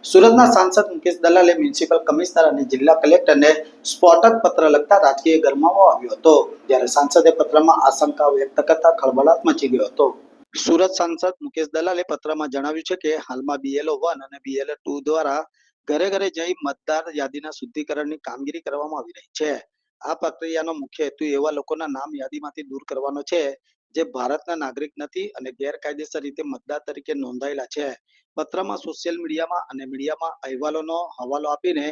સુરતના સાંસદ Mukesh દલાલે municipal commissioner અને જિલ્લા કલેક્ટરને સ્ફોટક પત્ર લખતા રાજકીય ગરમાવો આવ્યો હતો, જ્યારે સાંસદે પત્રમાં આશંકા વ્યક્ત કરતા ખળભળાટ મચી ગયો હતો। સુરત સાંસદ મુકેશ દલાલે પત્રમાં જણાવ્યું છે કે હાલમાં BLO 1 અને BLO 2 દ્વારા ઘરે ઘરે જઈ મતદાર યાદીના શુદ્ધિકરણની કામગીરી કરવામાં આવી રહી છે। આ પ્રક્રિયાનો મુખ્ય હેતુ એવા લોકોના નામ યાદીમાંથી દૂર કરવાનો છે જે ભારતના નાગરિક નથી અને ગેરકાયદેસર રીતે મતદાર તરીકે નોંધાયેલા છે। પત્રમાં સોશિયલ મીડિયામાં અને મીડિયામાં અહેવાલોનો હવાલો આપીને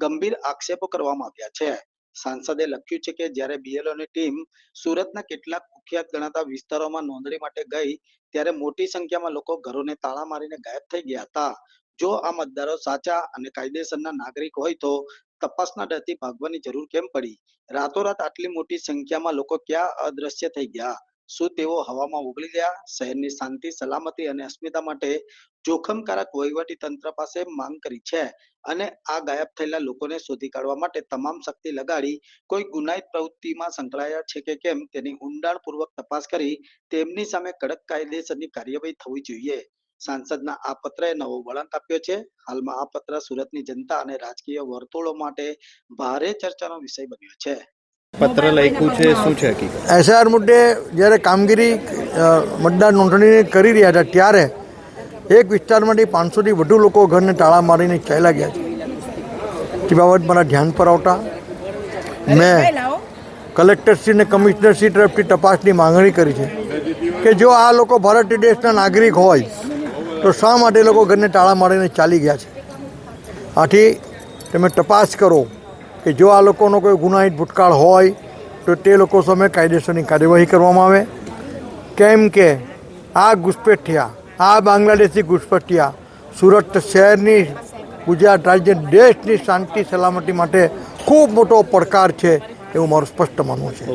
ગંભીર આક્ષેપો કરવામાં આવ્યા છે। સાંસદે લખ્યું છે કે જ્યારે BLOની ટીમ સુરતના કેટલાક કુખ્યાત ગણાતા વિસ્તારોમાં નોંધણી માટે ગઈ ત્યારે મોટી સંખ્યામાં લોકો ઘરોને તાળા મારીને ગાયબ થઈ ગયા હતા। જો આ મતદારો સાચા અને કાયદેસરના નાગરિક હોય તો તપાસના ડરથી ભાગવાની જરૂર કેમ પડી? રાતોરાત આટલી મોટી સંખ્યામાં લોકો ક્યાં અદ્રશ્ય થઈ ગયા? શું તેઓ હવામાં ઓગળી ગયા? શહેરની શાંતિ, સલામતી અને અસ્મિતા માટે જોખમકારક વહીવટી તંત્ર પાસે માંગ કરી છે અને આ ગાયબ થયેલા લોકોને શોધી કાઢવા માટે તમામ શક્તિ લગાડી કોઈ ગુનાહિત પ્રવૃત્તિમાં સંકળાયા છે કે કેમ તેની ઊંડાણપૂર્વક તપાસ કરી તેમની સામે કડક કાયદેસરની કાર્યવાહી થવી જોઈએ। સાંસદના આ પત્રએ નવો વળાંક આપ્યો છે। હાલમાં આ પત્ર સુરતની જનતા અને રાજકીય વર્તુળો માટે ભારે ચર્ચાનો વિષય બન્યો છે। પત્ર લખ્યું છે, શું છે હકીકત? SIR મુદ્દે જ્યારે કામગીરી મતદાર નોંધણી કરી રહ્યા હતા ત્યારે એક વિસ્તારમાંથી 500થી વધુ લોકો ઘરને તાળા મારીને ચાલ્યા ગયા છે। તે બાબત મારા ધ્યાન પર આવતા મેં કલેક્ટરશ્રી અને કમિશનરશ્રી તરફથી તપાસની માંગણી કરી છે કે જો આ લોકો ભારત દેશના નાગરિક હોય તો શા માટે લોકો ઘરને તાળા મારીને ચાલી ગયા છે। આથી તમે તપાસ કરો કે જો આ લોકોનો કોઈ ગુનાહિત ભૂતકાળ હોય તો તે લોકો સામે કાયદેસરની કાર્યવાહી કરવામાં આવે, કેમ કે આ ઘૂસપેઠિયા, આ બાંગ્લાદેશી ઘૂસપેઠિયા સુરત શહેરની, ગુજરાત રાજ્ય, દેશની શાંતિ સલામતી માટે ખૂબ મોટો પડકાર છે એવું મારું સ્પષ્ટ માનવું છે।